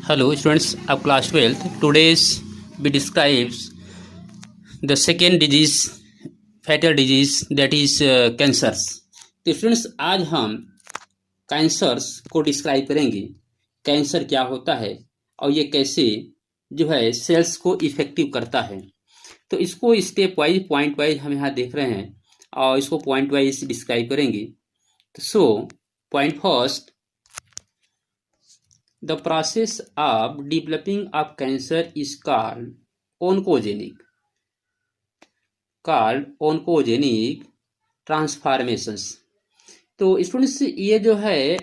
Hello students of class 12th. Today's we describes the second disease, fatal disease, that is cancers. तो students आज हम cancers को describe करेंगे। Cancer क्या होता है और ये कैसे जो है सेल्स को इफेक्टिव करता है। तो इसको स्टेप वाइज पॉइंट वाइज हम यहाँ देख रहे हैं और इसको पॉइंट वाइज डिस्क्राइब करेंगे। तो so point first, the process of developing of cancer is called transformations। तो स्टूडेंट्स ये जो है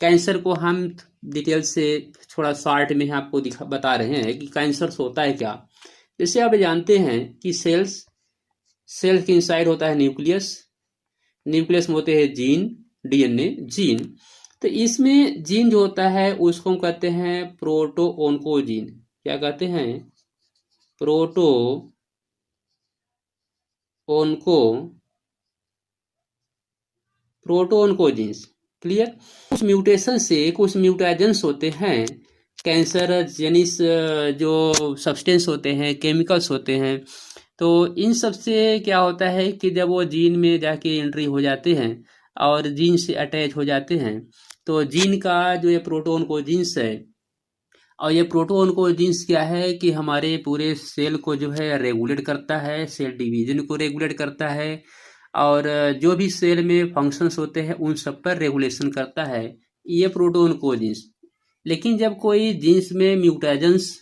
कैंसर को हम डिटेल से थोड़ा शॉर्ट में आपको बता रहे हैं कि कैंसर होता है क्या। जैसे आप जानते हैं कि सेल के इनसाइड होता है न्यूक्लियस में होते हैं जीन, डीएनए जीन। तो इसमें जीन जो होता है उसको हम कहते हैं प्रोटोओन्कोजीन। क्या कहते हैं? प्रोटोओन्कोजीन्स। क्लियर? कुछ म्यूटेशन से कुछ म्यूटाजेंस होते हैं कैंसर जेनिस, जो सब्सटेंस होते हैं, केमिकल्स होते हैं। तो इन सब से क्या होता है कि जब वो जीन में जाके एंट्री हो जाते हैं और जीन से अटैच हो जाते हैं तो जीन का जो ये प्रोटोओन्कोजीन्स है, और ये प्रोटोओन्कोजीन्स क्या है कि हमारे पूरे सेल को जो है रेगुलेट करता है, सेल डिवीजन को रेगुलेट करता है और जो भी सेल में फंक्शंस होते हैं उन सब पर रेगुलेशन करता है ये प्रोटोओन्कोजीन्स। लेकिन जब कोई जीन्स में म्यूटेशंस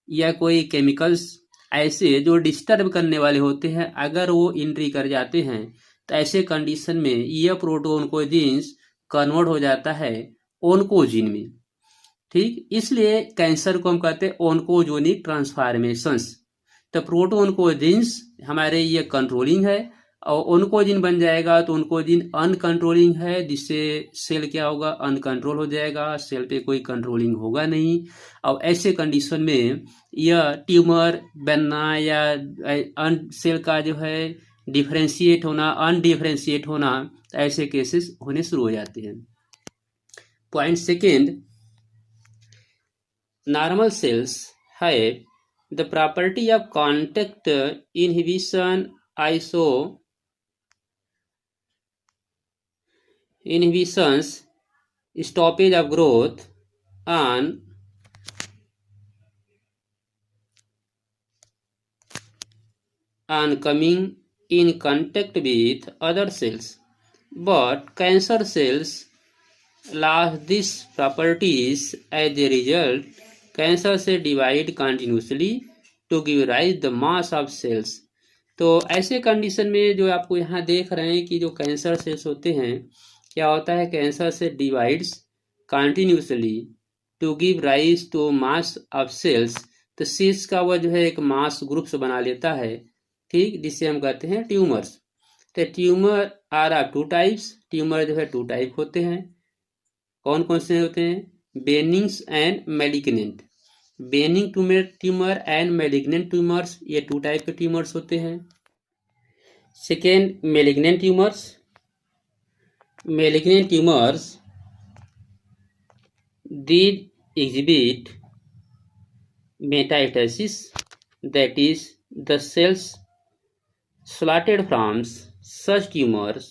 या कोई केमिकल्स ऐसे जो डिस्टर्ब करने वाले होते हैं अगर वो एंट्री कर जाते हैं तो ऐसे कंडीशन में यह प्रोटोओन्कोजीन्स कन्वर्ट हो जाता है ओन्कोजीन में। ठीक, इसलिए कैंसर को हम कहते हैं ओन्कोजोनिक ट्रांसफॉर्मेशंस। तो प्रोटोओन्कोजीन्स हमारे ये कंट्रोलिंग है और ओन्कोजीन बन जाएगा तो ओन्कोजीन अनकंट्रोलिंग है, जिससे सेल क्या होगा, अनकंट्रोल हो जाएगा, सेल पे कोई कंट्रोलिंग होगा नहीं। और ऐसे कंडीशन में यह ट्यूमर बनना या सेल का जो है डिफरेंशिएट होना, अनडिफरेंशिएट होना, ऐसे केसेस होने शुरू हो जाते हैं। Point second, normal cells have the property of contact inhibition, inhibitions, stoppage of growth on coming in contact with other cells, but cancer cells lost these properties. As a result, cancer cells divide continuously to give rise the mass of cells। तो ऐसे condition में जो आपको यहाँ देख रहे हैं कि जो कैंसर सेल्स होते हैं, क्या होता है, कैंसर से divides continuously to give rise to mass of cells. तो सेल्स का वह जो है एक मास ग्रुप्स बना लेता है, ठीक, जिससे हम कहते हैं ट्यूमर्स। तो tumour are of two types, tumour जो है टू टाइप होते हैं। कौन कौन से होते हैं? Benigns and malignant. Benign tumour and malignant tumours, ये टू टाइप के ट्यूमर्स होते हैं। Second, malignant tumours. Malignant tumours these exhibit metastasis, that is the cells slotted from such tumors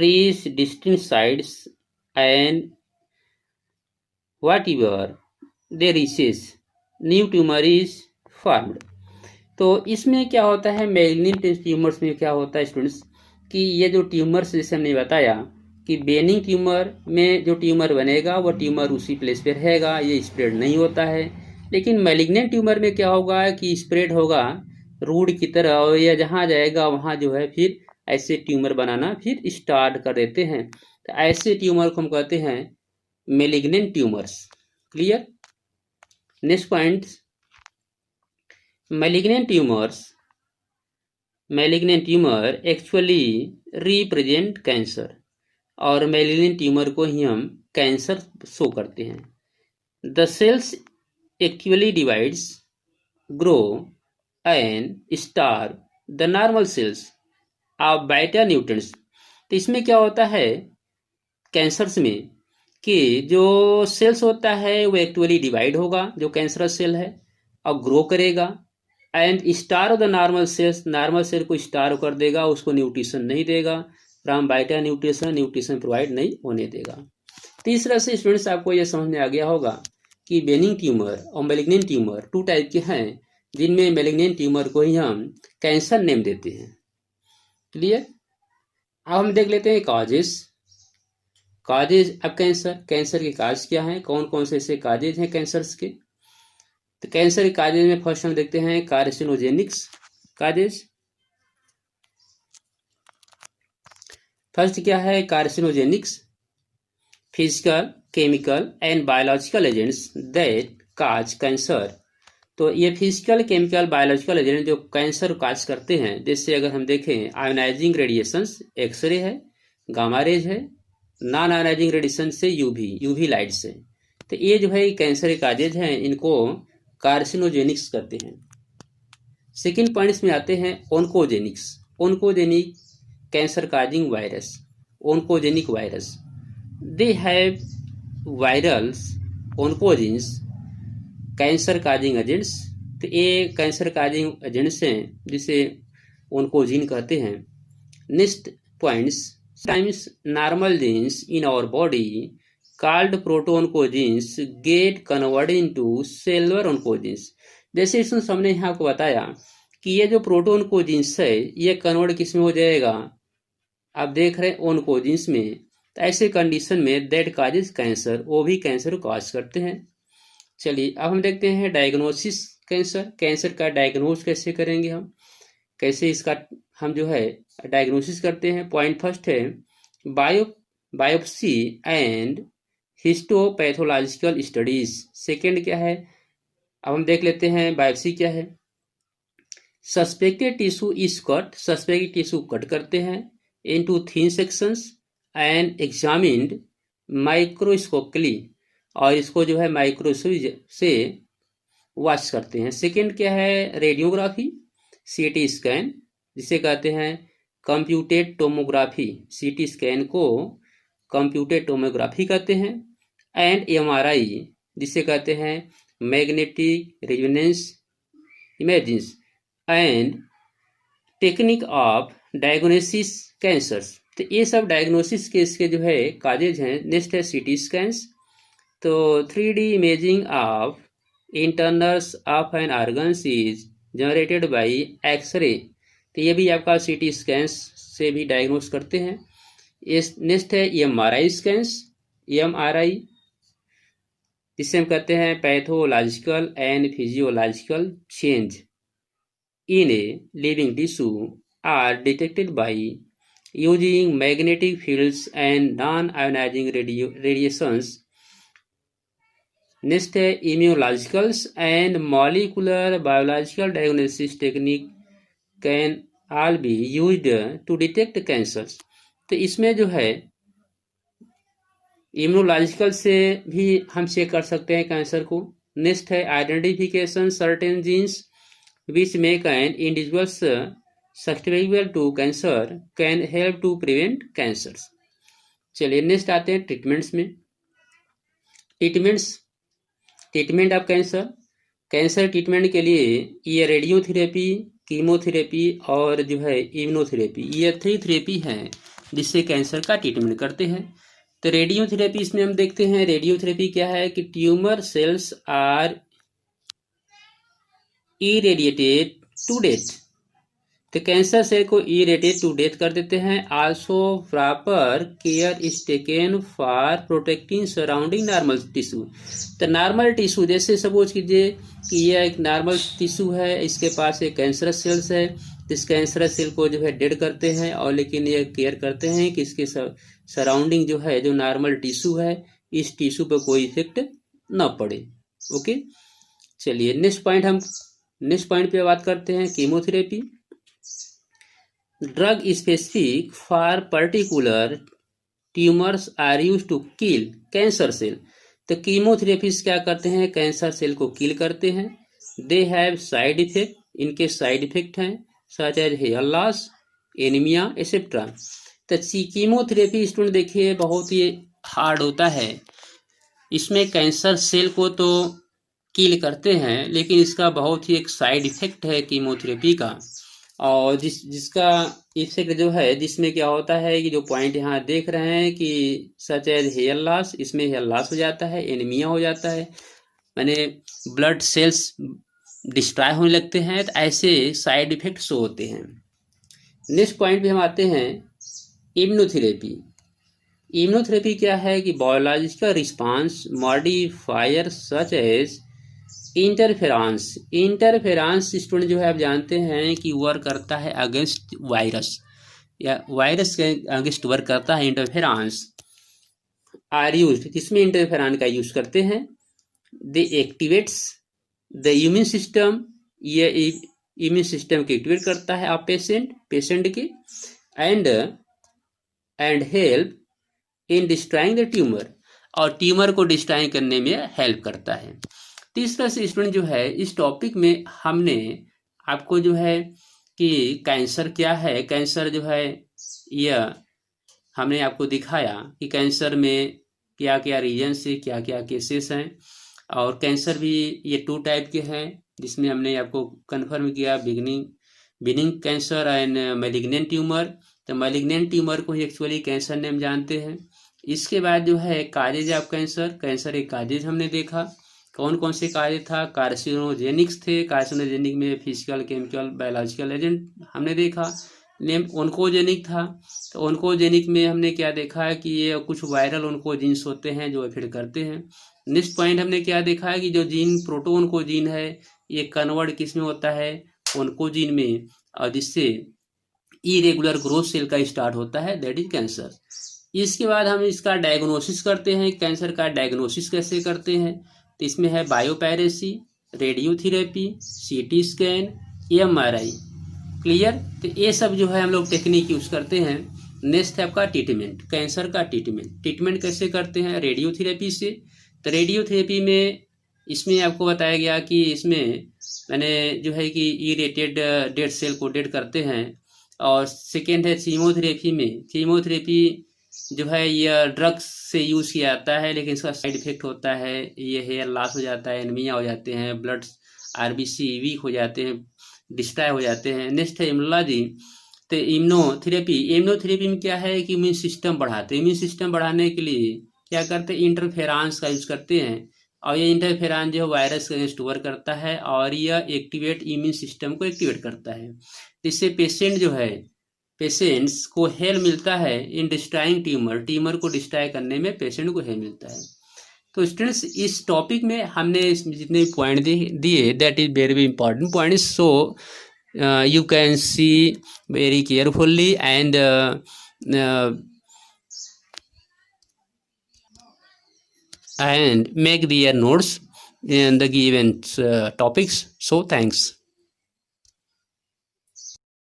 reach distinct sites and whatever they reaches, new tumor is formed। तो इसमें क्या होता है, malignant tumours में क्या होता है स्टूडेंट्स कि ये जो ट्यूमर्स जैसे हमने बताया कि बेनिंग ट्यूमर में जो ट्यूमर बनेगा वो ट्यूमर उसी प्लेस पे रहेगा, ये स्प्रेड नहीं होता है। लेकिन मैलिग्नेंट ट्यूमर में क्या होगा कि स्प्रेड होगा रूट की तरह, और यह जहाँ जाएगा वहाँ जो है फिर ऐसे ट्यूमर बनाना फिर स्टार्ट कर देते हैं। तो ऐसे ट्यूमर को हम कहते हैं malignant tumours. Clear? Next point, malignant tumour actually represent cancer, और मैलिग्नेंट ट्यूमर को ही हम कैंसर शो करते हैं। The cells actually divides, grow and starve the normal cells of बाइटा न्यूट्रिएंट्स। तो इसमें क्या होता है कैंसर्स में कि जो सेल्स होता है वो एक्चुअली डिवाइड होगा, जो कैंसरस सेल है, और ग्रो करेगा, and starve of the normal cells, normal cell को स्टार कर देगा, उसको न्यूट्रिशन नहीं देगा, फ्रॉम बाइटा न्यूट्रिशन प्रोवाइड नहीं होने देगा। तीसरा से स्टूडेंट्स आपको यह समझ में आ गया होगा कि बेनिंग ट्यूमर और मेलिग्नेंट ट्यूमर टू टाइप के हैं, जिनमें मेलिग्नेंट ट्यूमर को ही हम कैंसर नेम देते हैं। क्लियर? अब हम देख लेते हैं काजेज ऑफ कैंसर के काज क्या हैं, कौन कौन से ऐसे काजेज हैं कैंसर्स के। तो कैंसर के काजेज में फर्स्ट हम देखते हैं कार्सिनोजेनिक्स काजेज। फर्स्ट क्या है? Carcinogenics, physical, chemical and biological agents that cause cancer. तो ये फिजिकल, केमिकल, बायोलॉजिकल एजेंट जो कैंसर काज करते हैं, जैसे अगर हम देखें आयोनाइजिंग रेडिएशंस, एक्सरे है, गामा रेज है, नॉन आयोनाइजिंग रेडिएशन से यूवी लाइट से। तो ये जो है कैंसर के काजेज हैं, इनको कार्सिनोजेनिक्स करते हैं। सेकेंड पॉइंट्स में आते हैं oncogenic cancer causing virus, oncogenic virus. They have virals oncogenes cancer causing agents. तो ये कैंसर काजिंग एजेंट्स हैं जिसे ओनकोजीन कहते हैं। Next points, times normal genes in our body called protooncogenes get converted into cellular oncogenes. जैसे इसमें हमने यहाँ आपको बताया कि ये जो प्रोटोनकोजीन्स है ये कन्वर्ट किस में हो जाएगा, आप देख रहे हैं ओनकोजीन्स में। तो ऐसे कंडीशन में दैट काजेज कैंसर, वो भी कैंसर को काज करते हैं। चलिए अब हम देखते हैं डायग्नोसिस कैंसर का डायग्नोस कैसे करेंगे हम, कैसे इसका हम जो है डायग्नोसिस करते हैं। पॉइंट फर्स्ट है biopsy and histopathological studies. Second क्या है, अब हम देख लेते हैं बायोप्सी क्या है। Suspected tissue is cut, suspected tissue cut करते हैं into thin sections and examined microscopically, और इसको जो है माइक्रोस्कोप से वॉच करते हैं। सेकेंड क्या है, रेडियोग्राफी, सीटी स्कैन जिसे कहते हैं कंप्यूटेड टोमोग्राफी, सीटी स्कैन को कंप्यूटेड टोमोग्राफी कहते हैं। एंड एमआरआई जिसे कहते हैं magnetic resonance imaging and technique of diagnosis cancers. तो ये सब डायग्नोसिस के इसके जो है काजेज हैं। नेक्स्ट है सीटी स्कैन्स, तो 3D imaging of internals of an organs is generated by X ray. तो ये भी आपका सीटी स्कैन्स से भी डायग्नोस करते हैं। नेक्स्ट है एमआरआई स्कैन्स, एमआरआई जिसे हम कहते हैं pathological and physiological change in a living tissue are detected by using magnetic fields and non ionising radiations. Next है immunologicals and molecular biological diagnosis technique can all be used to detect cancers. तो इसमें जो है immunological से भी हम check कर सकते हैं कैंसर को। नेक्स्ट है identification certain genes which make an individuals sustainable to cancer can help to prevent cancers. चलिए नेक्स्ट आते हैं ट्रीटमेंट्स में। ट्रीटमेंट ऑफ कैंसर ट्रीटमेंट के लिए ये रेडियोथेरेपी, कीमोथेरेपी और जो है इम्यूनोथेरेपी, ये 3 थेरेपी हैं जिससे कैंसर का ट्रीटमेंट करते हैं। तो रेडियोथेरेपी इसमें हम देखते हैं, रेडियोथेरेपी क्या है कि tumour cells are irradiated to death. तो कैंसर सेल को इरेडिएट टू डेथ कर देते हैं। Also proper care is taken for protecting surrounding normal tissue. तो नॉर्मल टिश्यू जैसे सपोज कीजिए कि यह एक नॉर्मल टिश्यू है, इसके पास एक कैंसरस सेल्स है, इस कैंसरस सेल को जो है डेड करते हैं, और लेकिन ये केयर करते हैं कि इसके सराउंडिंग जो है जो नॉर्मल टिश्यू है इस टिश्यू पर कोई इफेक्ट ना पड़े। ओके, चलिए नेक्स्ट पॉइंट पे बात करते हैं chemotherapy. Drug specific for particular tumours are use to kill cancer cell. तो कीमोथेरेपीज क्या करते हैं, कैंसर सेल को किल करते हैं। दे हैव साइड इफेक्ट, इनके साइड इफेक्ट हैं such as hair loss, anaemia etcetera. तो कीमोथेरेपी स्टूडेंट देखिए बहुत ही हार्ड होता है, इसमें कैंसर सेल को तो किल करते हैं, लेकिन इसका बहुत ही एक साइड इफेक्ट है कीमोथेरेपी का। और जिसका इफेक्ट जो है, जिसमें क्या होता है कि जो पॉइंट यहाँ देख रहे हैं कि सच एज हेयर लॉस, इसमें हेयर लॉस हो जाता है, एनीमिया हो जाता है, माने ब्लड सेल्स डिस्ट्रॉय होने लगते हैं। तो ऐसे साइड इफेक्ट्स होते हैं। नेक्स्ट पॉइंट पे हम आते हैं, इम्यूनोथेरेपी। इम्यूनोथेरेपी क्या है कि biological response modifier such as interference. Interference student जो है आप जानते हैं कि वर्क करता है अगेंस्ट वायरस, या वायरस के अगेंस्ट वर्क करता है। इंटरफेरेंस आर यूज्ड, किसमें इंटरफेरेंस का यूज करते हैं? They activates the immune system, ये इम्यून सिस्टम को एक्टिवेट करता है आप पेशेंट के, and help in destroying the tumour, और ट्यूमर को डिस्ट्रॉय करने में हेल्प करता है। तीसरा से स्टूडेंट जो है, इस टॉपिक में हमने आपको जो है कि कैंसर क्या है, कैंसर जो है यह हमने आपको दिखाया कि कैंसर में क्या क्या रीजन से क्या क्या केसेस हैं। और कैंसर भी ये 2 टाइप के हैं, जिसमें हमने आपको कन्फर्म किया, binning cancer and malignant tumour. तो मैलिग्नेंट ट्यूमर को ही एक्चुअली कैंसर नेम जानते हैं। इसके बाद जो है काजेज ऑफ कैंसर एक काजेज हमने देखा। कौन कौन से काजेज था? कार्सिनोजेनिक्स थे। कार्सिनोजेनिक में फिजिकल, केमिकल, बायोलॉजिकल एजेंट हमने देखा। नेम ओन्कोजेनिक था। तो ओन्कोजेनिक में हमने क्या देखा है कि ये कुछ वायरल ओन्कोजीन्स होते हैं जो इफेक्ट करते हैं। नेक्स्ट पॉइंट हमने क्या देखा है कि जो जीन प्रोटोओन्कोजीन है, ये कन्वर्ट किस में होता है? ओन्कोजीन में, और जिससे इरेगुलर ग्रोथ सेल का स्टार्ट होता है, दैट इज कैंसर। इसके बाद हम इसका डायग्नोसिस करते हैं। कैंसर का डायग्नोसिस कैसे करते हैं? तो इसमें है biopsy, radiotherapy, CT scan, MRI. Clear? तो ये सब जो है हम लोग टेक्निक यूज करते हैं। नेक्स्ट है आपका ट्रीटमेंट, कैंसर का ट्रीटमेंट कैसे करते हैं? रेडियोथेरेपी से। तो रेडियोथेरेपी में इसमें आपको बताया गया कि इसमें मैंने जो है कि इरेटेड डेड सेल को डेड करते हैं। और सेकेंड है कीमोथेरेपी में, कीमोथेरेपी जो है यह ड्रग्स से यूज किया जाता है, लेकिन इसका साइड इफेक्ट होता है, ये हेयर लॉस हो जाता है, एनीमिया हो जाते हैं, ब्लड आरबीसी वीक हो जाते हैं, डिस्ट्रॉय हो जाते हैं। नेक्स्ट है इम्यूनोलॉजी। तो इम्यूनोथेरेपी में क्या है कि इम्यून सिस्टम बढ़ाते हैं। इम्यून सिस्टम बढ़ाने के लिए क्या करते हैं? इंटरफेरेंस का यूज करते हैं। और ये इंटरफेरेंस जो है वायरस के अगेंस्ट वर्क करता है, और यह एक्टिवेट इम्यून सिस्टम को एक्टिवेट करता है। इससे पेशेंट्स को हेल्प मिलता है इन डिस्ट्रॉइंग ट्यूमर को डिस्ट्रॉय करने में पेशेंट को हेल्प मिलता है। तो स्टूडेंट्स, इस टॉपिक में हमने जितने पॉइंट दिए, that is very important point. So you can see very carefully and make their notes in the given topics. So thanks.